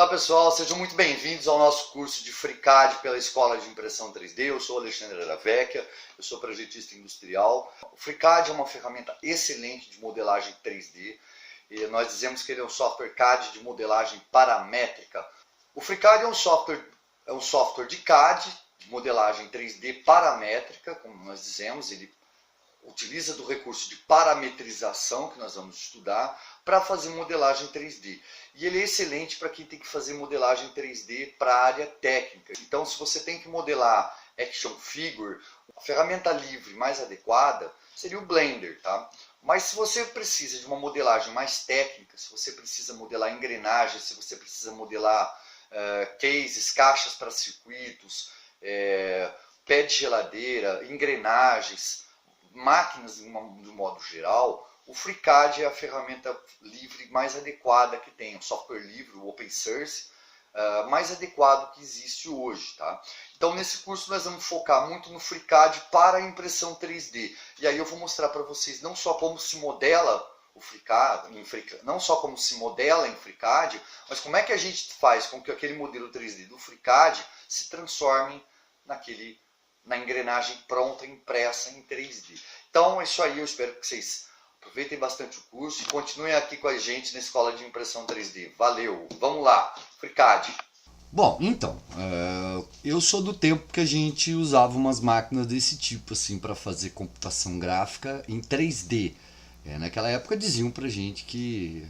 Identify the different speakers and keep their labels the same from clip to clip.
Speaker 1: Olá pessoal, sejam muito bem-vindos ao nosso curso de FreeCAD pela Escola de Impressão 3D. Eu sou Alexandre Aravecchia, eu sou projetista industrial. O FreeCAD é uma ferramenta excelente de modelagem 3D e nós dizemos que ele é um software CAD de modelagem paramétrica. O FreeCAD é um software de CAD, de modelagem 3D paramétrica, como nós dizemos. Ele utiliza do recurso de parametrização, que nós vamos estudar, para fazer modelagem 3D. E ele é excelente para quem tem que fazer modelagem 3D para a área técnica. Então, se você tem que modelar action figure, a ferramenta livre mais adequada seria o Blender, tá? Mas se você precisa de uma modelagem mais técnica, se você precisa modelar engrenagens, se você precisa modelar cases, caixas para circuitos, pé de geladeira, engrenagens, máquinas de um modo geral, o FreeCAD é a ferramenta livre mais adequada que tem, o software livre, o open source, mais adequado que existe hoje, tá? Então nesse curso nós vamos focar muito no FreeCAD para a impressão 3D. E aí eu vou mostrar para vocês não só como se modela o FreeCAD, não só como se modela em FreeCAD, mas como é que a gente faz com que aquele modelo 3D do FreeCAD se transforme na engrenagem pronta, impressa em 3D. Então é isso aí, eu espero que vocês aproveitem bastante o curso e continuem aqui com a gente na Escola de Impressão 3D. Valeu! Vamos lá! FreeCAD!
Speaker 2: Bom, então, eu sou do tempo que a gente usava umas máquinas desse tipo assim para fazer computação gráfica em 3D. Naquela época diziam pra gente que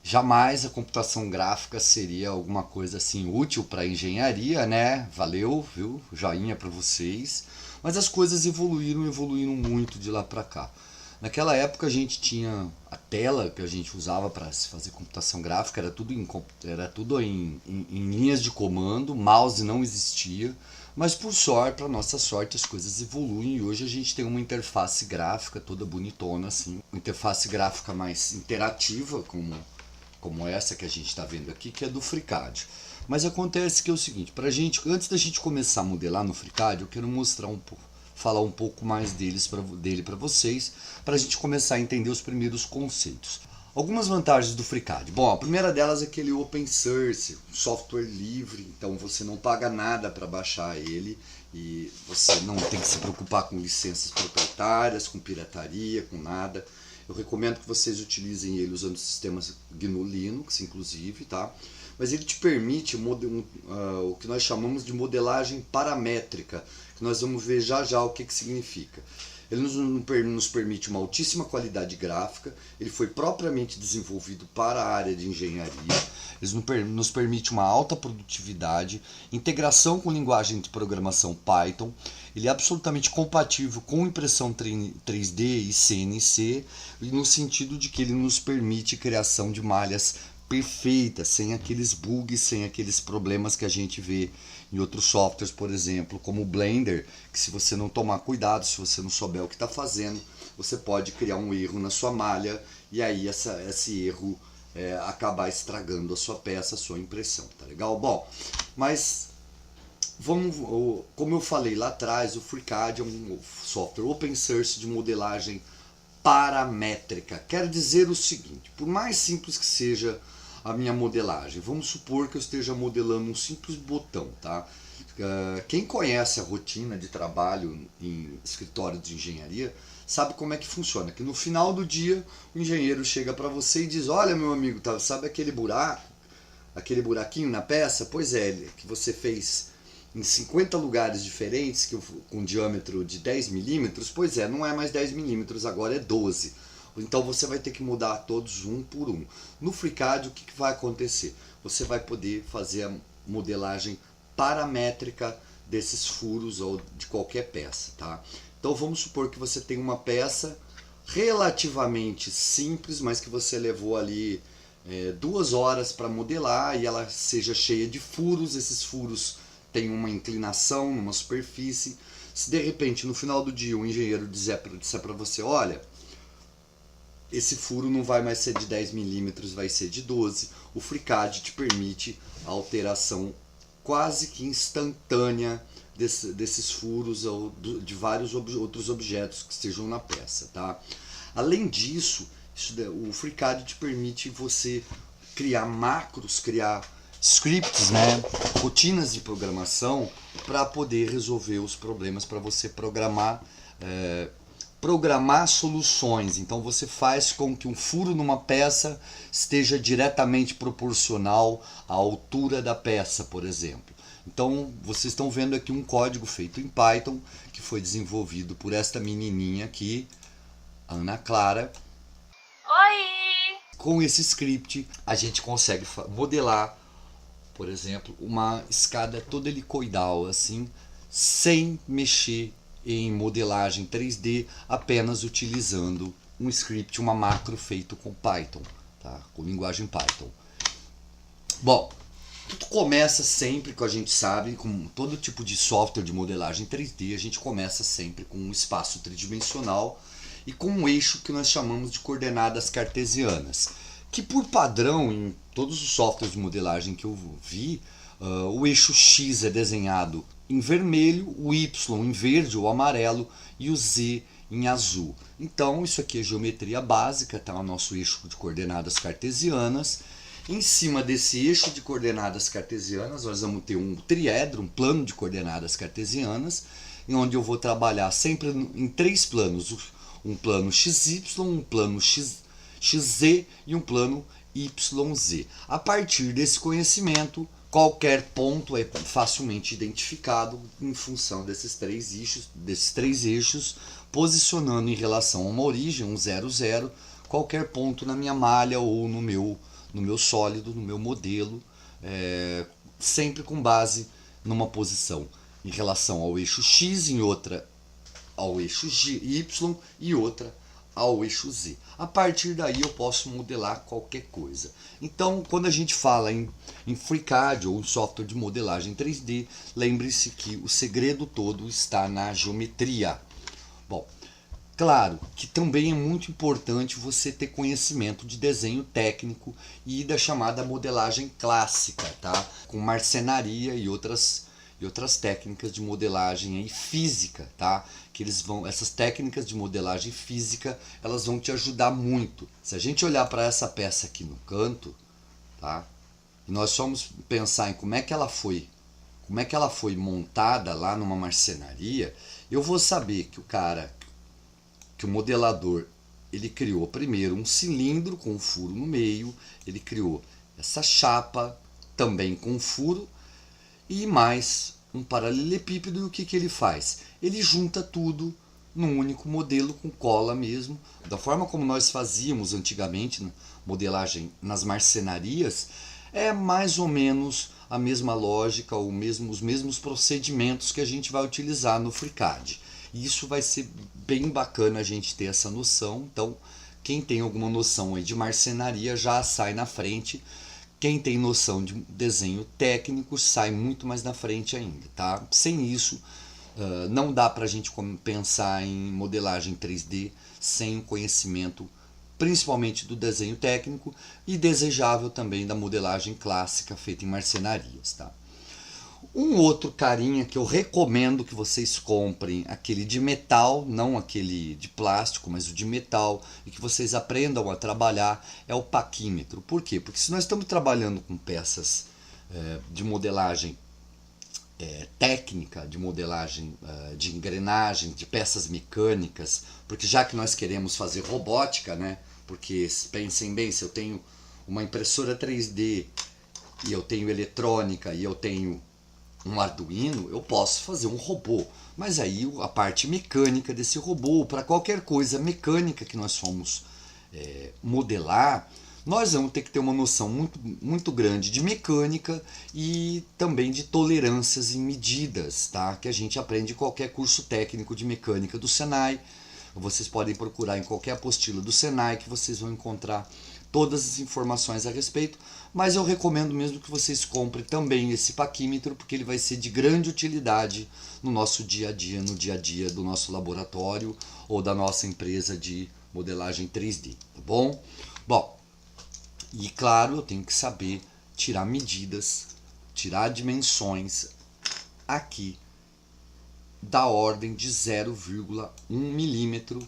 Speaker 2: jamais a computação gráfica seria alguma coisa assim útil para engenharia, né? Valeu, viu? Joinha para vocês. Mas as coisas evoluíram muito de lá para cá. Naquela época a gente tinha a tela que a gente usava para se fazer computação gráfica, era tudo em linhas de comando, mouse não existia, mas por sorte, para nossa sorte, as coisas evoluem e hoje a gente tem uma interface gráfica toda bonitona, assim, uma interface gráfica mais interativa, como essa que a gente está vendo aqui, que é do FreeCAD. Mas acontece que é o seguinte, antes da gente começar a modelar no FreeCAD, eu quero falar um pouco mais dele para vocês, para a gente começar a entender os primeiros conceitos. Algumas vantagens do FreeCAD. Bom, a primeira delas é que ele é open source, software livre, então você não paga nada para baixar ele e você não tem que se preocupar com licenças proprietárias, com pirataria, com nada. Eu recomendo que vocês utilizem ele usando sistemas GNU Linux, inclusive, tá? Mas ele te permite o que nós chamamos de modelagem paramétrica, que nós vamos ver já o que significa. Ele nos permite uma altíssima qualidade gráfica, ele foi propriamente desenvolvido para a área de engenharia, ele nos permite uma alta produtividade, integração com linguagem de programação Python, ele é absolutamente compatível com impressão 3D e CNC, no sentido de que ele nos permite criação de malhas perfeitas, sem aqueles bugs, sem aqueles problemas que a gente vê em outros softwares, por exemplo, como o Blender, que se você não tomar cuidado, se você não souber o que está fazendo, você pode criar um erro na sua malha e aí esse erro acabar estragando a sua peça, a sua impressão, tá legal? Bom, mas como eu falei lá atrás, o FreeCAD é um software open source de modelagem paramétrica. Quer dizer o seguinte, por mais simples que seja a minha modelagem, vamos supor que eu esteja modelando um simples botão, tá? Quem conhece a rotina de trabalho em escritório de engenharia sabe como é que funciona, que no final do dia o engenheiro chega para você e diz: olha, meu amigo, tá, sabe aquele buraquinho na peça? Pois é, que você fez em 50 lugares diferentes, com diâmetro de 10 milímetros, pois é, não é mais 10 milímetros, agora é 12. Então você vai ter que mudar todos um por um. No FreeCAD o que vai acontecer? Você vai poder fazer a modelagem paramétrica desses furos ou de qualquer peça, tá? Então vamos supor que você tem uma peça relativamente simples, mas que você levou ali 2 horas para modelar e ela seja cheia de furos. Esses furos têm uma inclinação numa superfície. Se de repente no final do dia o engenheiro disser para você: olha, esse furo não vai mais ser de 10 milímetros, vai ser de 12. O FreeCAD te permite a alteração quase que instantânea desses furos ou de vários outros objetos que estejam na peça, tá? Além disso, o FreeCAD te permite você criar macros, criar scripts, né, rotinas de programação para poder resolver os problemas, para você programar soluções. Então você faz com que um furo numa peça esteja diretamente proporcional à altura da peça, por exemplo. Então vocês estão vendo aqui um código feito em Python que foi desenvolvido por esta menininha aqui, Ana Clara.
Speaker 3: Oi!
Speaker 2: Com esse script a gente consegue modelar, por exemplo, uma escada toda helicoidal assim, sem mexer em modelagem 3D, apenas utilizando um script, uma macro feito com Python, tá? Com linguagem Python. Bom, tudo começa sempre, que a gente sabe, com todo tipo de software de modelagem 3D, a gente começa sempre com um espaço tridimensional e com um eixo que nós chamamos de coordenadas cartesianas, que por padrão em todos os softwares de modelagem que eu vi, o eixo X é desenhado em vermelho, o Y em verde ou amarelo e o Z em azul. Então isso aqui é geometria básica, tá? O nosso eixo de coordenadas cartesianas. Em cima desse eixo de coordenadas cartesianas nós vamos ter um triedro, um plano de coordenadas cartesianas, em onde eu vou trabalhar sempre em 3 planos, um plano XY, um plano XZ e um plano YZ. A partir desse conhecimento, qualquer ponto é facilmente identificado em função desses 3 eixos, posicionando em relação a uma origem, um 0, 0, qualquer ponto na minha malha ou no meu sólido, no meu modelo, sempre com base numa posição em relação ao eixo X, em outra ao eixo Y e outra ao eixo Z. A partir daí eu posso modelar qualquer coisa. Então, quando a gente fala em FreeCAD ou em software de modelagem 3D, lembre-se que o segredo todo está na geometria. Bom, claro que também é muito importante você ter conhecimento de desenho técnico e da chamada modelagem clássica, tá? Com marcenaria e outras técnicas de modelagem aí física, tá? Que essas técnicas de modelagem física, elas vão te ajudar muito. Se a gente olhar para essa peça aqui no canto, tá? E nós vamos pensar em como é que ela foi montada lá numa marcenaria, eu vou saber que o modelador, ele criou primeiro um cilindro com um furo no meio, ele criou essa chapa também com um furo e mais um paralelepípedo. E o que ele faz? Ele junta tudo num único modelo com cola mesmo, da forma como nós fazíamos antigamente na modelagem nas marcenarias. É mais ou menos a mesma lógica, os mesmos procedimentos que a gente vai utilizar no FreeCAD. E isso vai ser bem bacana a gente ter essa noção. Então, quem tem alguma noção aí de marcenaria já sai na frente. Quem tem noção de desenho técnico sai muito mais na frente ainda, tá? Sem isso, não dá pra gente pensar em modelagem 3D sem o conhecimento, principalmente do desenho técnico e desejável também da modelagem clássica feita em marcenarias, tá? Um outro carinha que eu recomendo que vocês comprem, aquele de metal, não aquele de plástico, mas o de metal, e que vocês aprendam a trabalhar, é o paquímetro. Por quê? Porque se nós estamos trabalhando com peças de modelagem técnica, de modelagem de engrenagem, de peças mecânicas, porque já que nós queremos fazer robótica, né? Porque pensem bem, se eu tenho uma impressora 3D e eu tenho eletrônica e eu tenho um Arduino, eu posso fazer um robô, mas aí a parte mecânica desse robô, para qualquer coisa mecânica que nós formos modelar, nós vamos ter que ter uma noção muito, muito grande de mecânica e também de tolerâncias em medidas, tá? Que a gente aprende em qualquer curso técnico de mecânica do Senai. Vocês podem procurar em qualquer apostila do Senai que vocês vão encontrar todas as informações a respeito, mas eu recomendo mesmo que vocês comprem também esse paquímetro, porque ele vai ser de grande utilidade no nosso dia a dia, no dia a dia do nosso laboratório ou da nossa empresa de modelagem 3D, tá bom? Bom, e claro, eu tenho que saber tirar medidas, tirar dimensões aqui da ordem de 0,1 milímetro,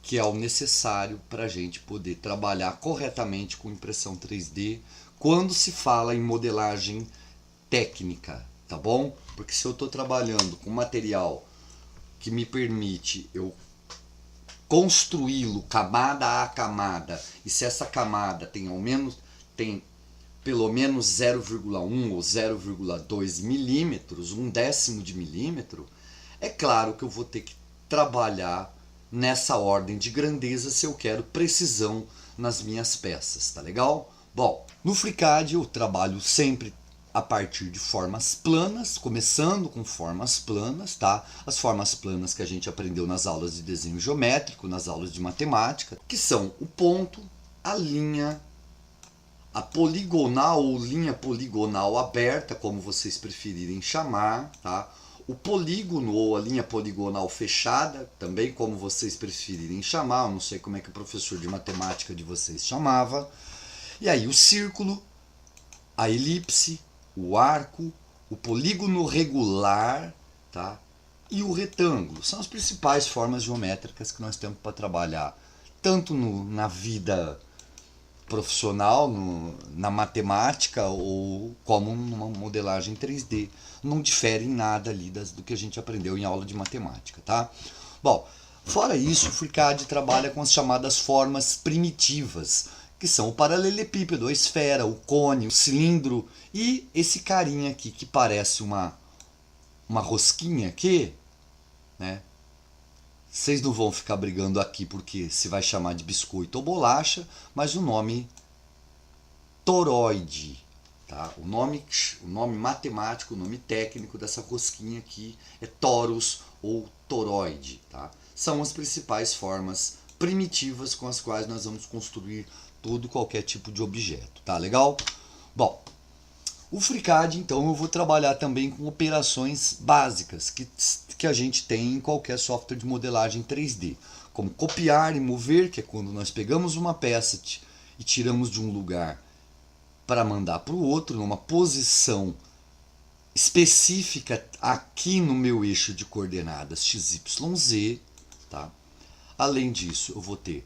Speaker 2: que é o necessário para a gente poder trabalhar corretamente com impressão 3D, quando se fala em modelagem técnica, tá bom? Porque se eu estou trabalhando com material que me permite eu construí-lo camada a camada, e se essa camada tem pelo menos 0,1 ou 0,2 milímetros, um décimo de milímetro, é claro que eu vou ter que trabalhar nessa ordem de grandeza se eu quero precisão nas minhas peças, tá legal? Bom, no FreeCAD eu trabalho sempre a partir de formas planas, começando com formas planas, tá? As formas planas que a gente aprendeu nas aulas de desenho geométrico, nas aulas de matemática, que são o ponto, a linha, a poligonal ou linha poligonal aberta, como vocês preferirem chamar, tá? O polígono ou a linha poligonal fechada, também como vocês preferirem chamar, eu não sei como é que o professor de matemática de vocês chamava. E aí o círculo, a elipse, o arco, o polígono regular, tá? E o retângulo. São as principais formas geométricas que nós temos para trabalhar, tanto na vida profissional, na matemática, ou como numa modelagem 3D. Não difere em nada ali do que a gente aprendeu em aula de matemática, tá? Bom, fora isso, o FreeCAD trabalha com as chamadas formas primitivas, que são o paralelepípedo, a esfera, o cone, o cilindro e esse carinha aqui que parece uma rosquinha aqui, né? Vocês não vão ficar brigando aqui porque se vai chamar de biscoito ou bolacha, mas o nome toroide, tá? O nome matemático, o nome técnico dessa rosquinha aqui é torus ou toroide, tá? São as principais formas primitivas com as quais nós vamos construir qualquer tipo de objeto, tá legal? Bom, o FreeCAD, então, eu vou trabalhar também com operações básicas que a gente tem em qualquer software de modelagem 3D, como copiar e mover, que é quando nós pegamos uma peça e tiramos de um lugar para mandar para o outro, numa posição específica aqui no meu eixo de coordenadas XYZ, tá? Além disso, eu vou ter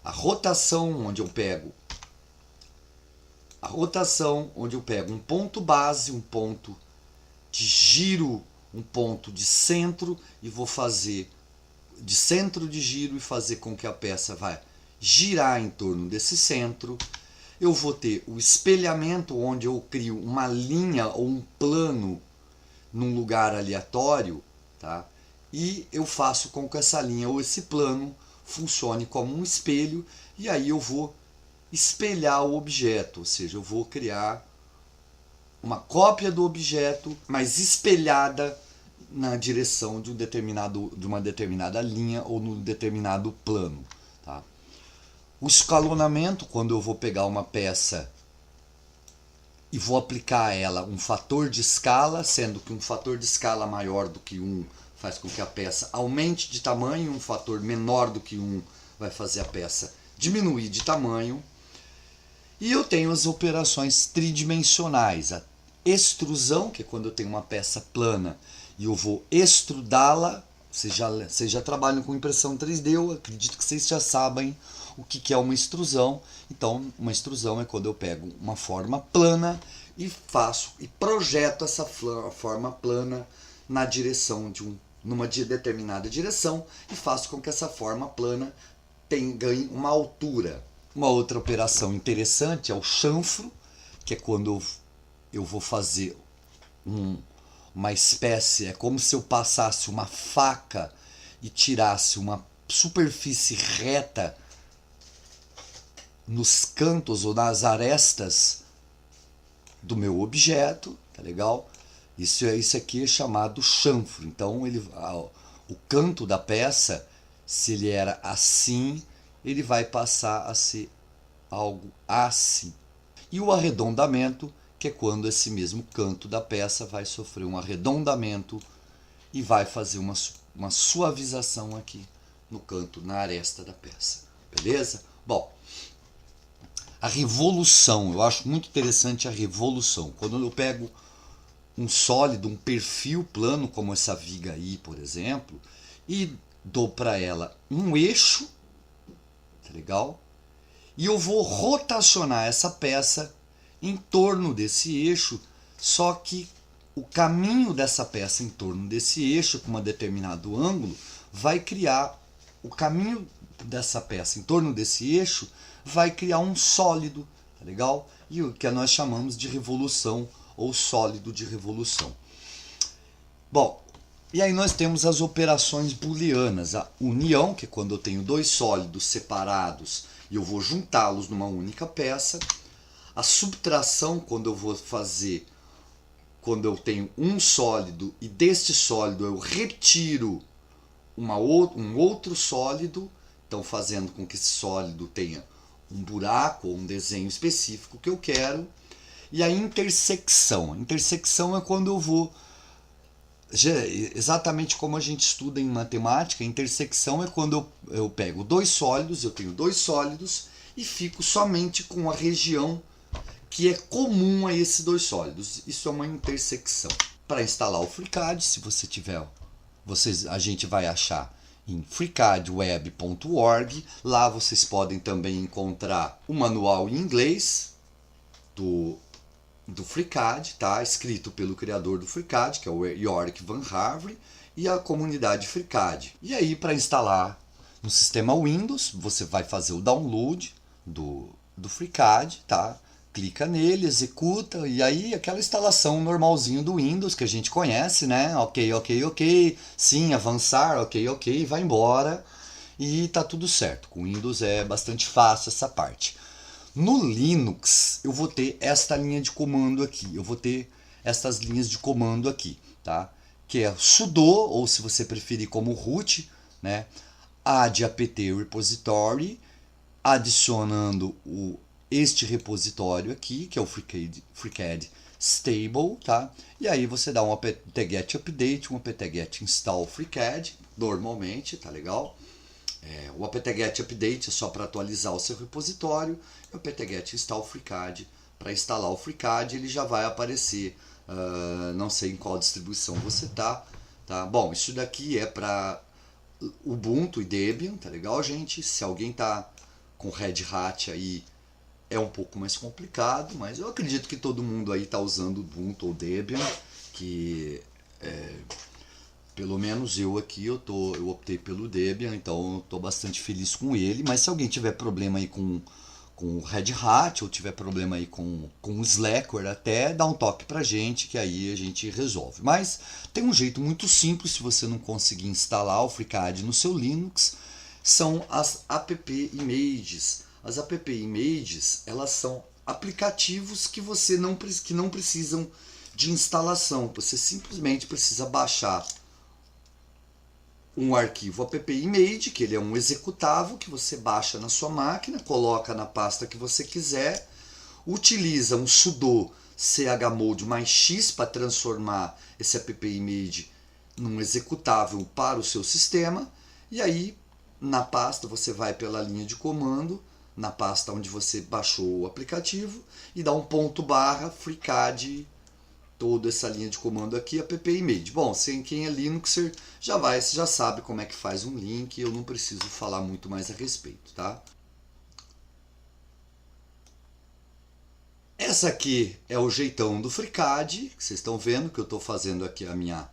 Speaker 2: a rotação, onde eu pego um ponto base, um ponto de giro, um ponto de centro, e vou fazer de centro de giro e fazer com que a peça vai girar em torno desse centro. Eu vou ter o espelhamento, onde eu crio uma linha ou um plano num lugar aleatório, tá? E eu faço com que essa linha ou esse plano funcione como um espelho, e aí eu vou espelhar o objeto, ou seja, eu vou criar uma cópia do objeto, mas espelhada na direção de uma determinada linha ou num determinado plano, tá? O escalonamento, quando eu vou pegar uma peça e vou aplicar a ela um fator de escala, sendo que um fator de escala maior do que 1 faz com que a peça aumente de tamanho, um fator menor do que 1 vai fazer a peça diminuir de tamanho. E eu tenho as operações tridimensionais, a extrusão, que é quando eu tenho uma peça plana e eu vou extrudá-la. Vocês já trabalham com impressão 3D, eu acredito que vocês já sabem o que é uma extrusão. Então, uma extrusão é quando eu pego uma forma plana e projeto essa forma plana na direção numa determinada direção, e faço com que essa forma plana ganhe uma altura. Uma outra operação interessante é o chanfro, que é quando eu vou fazer uma espécie, é como se eu passasse uma faca e tirasse uma superfície reta nos cantos ou nas arestas do meu objeto, tá legal? Isso aqui é chamado chanfro. Então o canto da peça, se ele era assim, ele vai passar a ser algo assim. E o arredondamento, que é quando esse mesmo canto da peça vai sofrer um arredondamento e vai fazer uma suavização aqui no canto, na aresta da peça. Beleza? Bom, a revolução, eu acho muito interessante a revolução. Quando eu pego um sólido, um perfil plano, como essa viga aí, por exemplo, e dou para ela um eixo, tá legal? E eu vou rotacionar essa peça em torno desse eixo, só que o caminho dessa peça em torno desse eixo, com um determinado ângulo, vai criar o caminho dessa peça em torno desse eixo, vai criar um sólido, tá legal? E o que nós chamamos de revolução ou sólido de revolução. Bom, e aí nós temos as operações booleanas, a união, que é quando eu tenho dois sólidos separados e eu vou juntá-los numa única peça, a subtração, quando eu vou fazer, quando eu tenho um sólido e deste sólido eu retiro um outro sólido, então fazendo com que esse sólido tenha um buraco ou um desenho específico que eu quero. E a intersecção. A intersecção é quando eu vou, exatamente como a gente estuda em matemática, a intersecção é quando eu pego dois sólidos, eu tenho dois sólidos e fico somente com a região que é comum a esses dois sólidos. Isso é uma intersecção. Para instalar o FreeCAD, se você tiver, a gente vai achar em freecadweb.org. Lá vocês podem também encontrar o manual em inglês do FreeCAD, tá? Escrito pelo criador do FreeCAD, que é o Yorick Van Havre, e a comunidade FreeCAD. E aí, para instalar no sistema Windows, você vai fazer o download do FreeCAD, tá? Clica nele, executa, e aí aquela instalação normalzinho do Windows que a gente conhece, né? Ok, sim, avançar, ok, vai embora e tá tudo certo. Com o Windows é bastante fácil essa parte. No Linux eu vou ter esta linha de comando aqui, eu vou ter estas linhas de comando aqui, tá? Que é sudo, ou se você preferir como root, né? Add apt repository, adicionando este repositório aqui, que é o FreeCAD Stable, tá? E aí você dá um apt-get update, um apt-get install FreeCAD, normalmente, tá legal? O apt-get update é só para atualizar o seu repositório, e o apt-get install FreeCAD, para instalar o FreeCAD, ele já vai aparecer, não sei em qual distribuição você tá? Bom, isso daqui é para Ubuntu e Debian, tá legal, gente? Se alguém tá com Red Hat aí, é um pouco mais complicado, mas eu acredito que todo mundo aí está usando Ubuntu ou Debian, que pelo menos eu aqui eu optei pelo Debian, então estou bastante feliz com ele. Mas se alguém tiver problema aí com o Red Hat, ou tiver problema aí com o Slackware, até dá um toque pra gente, que aí a gente resolve. Mas tem um jeito muito simples, se você não conseguir instalar o FreeCAD no seu Linux, são as app images. As app images, elas são aplicativos que que não precisam de instalação. Você simplesmente precisa baixar um arquivo app image, que ele é um executável que você baixa na sua máquina, coloca na pasta que você quiser, utiliza um sudo chmod mais x para transformar esse app image num executável para o seu sistema, e aí na pasta você vai pela linha de comando, na pasta onde você baixou o aplicativo, e dá um / FreeCAD, toda essa linha de comando aqui, app image. Bom, quem é Linuxer já sabe como é que faz um link, eu não preciso falar muito mais a respeito, tá? Essa aqui é o jeitão do FreeCAD, que vocês estão vendo que eu estou fazendo aqui a minha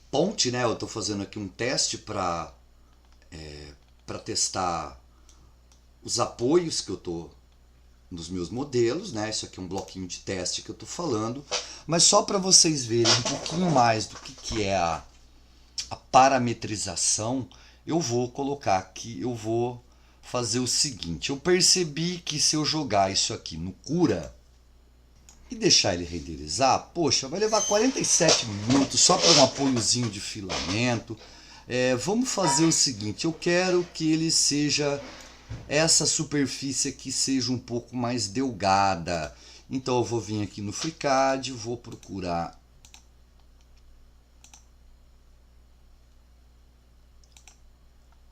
Speaker 2: ponte, né? Eu estou fazendo aqui um teste para testar os apoios que eu estou nos meus modelos, né? Isso aqui é um bloquinho de teste que eu estou falando, mas só para vocês verem um pouquinho mais do que é a parametrização, eu vou colocar aqui, eu vou fazer o seguinte. Eu percebi que se eu jogar isso aqui no Cura e deixar ele renderizar, poxa, vai levar 47 minutos só para um apoiozinho de filamento. Vamos fazer o seguinte, eu quero que ele seja, essa superfície aqui seja um pouco mais delgada. Então eu vou vir aqui no FreeCAD, vou procurar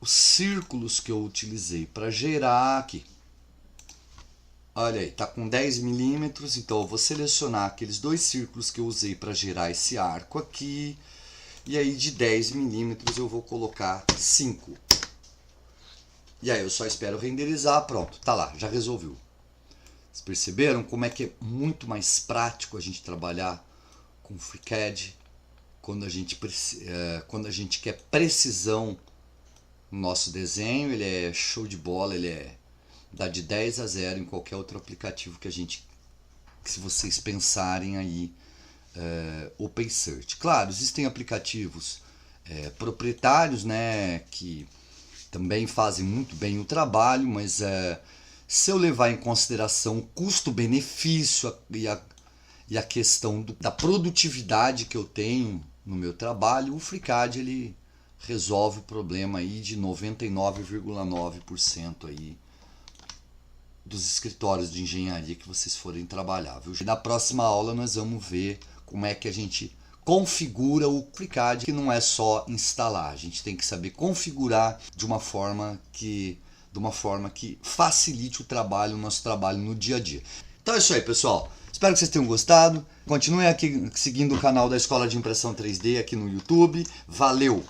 Speaker 2: os círculos que eu utilizei para gerar aqui. Olha aí, tá com 10 milímetros, então eu vou selecionar aqueles dois círculos que eu usei para gerar esse arco aqui. E aí de 10 milímetros eu vou colocar 5. E aí eu só espero renderizar, pronto, tá lá, já resolveu. Vocês perceberam como é que é muito mais prático a gente trabalhar com FreeCAD quando a gente quer precisão no nosso desenho? Ele é show de bola, dá de 10 a 0 em qualquer outro aplicativo que se vocês pensarem aí, OpenSearch. Claro, existem aplicativos proprietários, né, que também fazem muito bem o trabalho, mas se eu levar em consideração o custo-benefício e a questão da produtividade que eu tenho no meu trabalho, o FreeCAD ele resolve o problema aí de 99,9% aí dos escritórios de engenharia que vocês forem trabalhar, viu? Na próxima aula nós vamos ver como é que a gente configura o FreeCAD, que não é só instalar, a gente tem que saber configurar de uma forma que facilite o nosso trabalho no dia a dia. Então é isso aí, pessoal. Espero que vocês tenham gostado. Continuem aqui seguindo o canal da Escola de Impressão 3D aqui no YouTube. Valeu!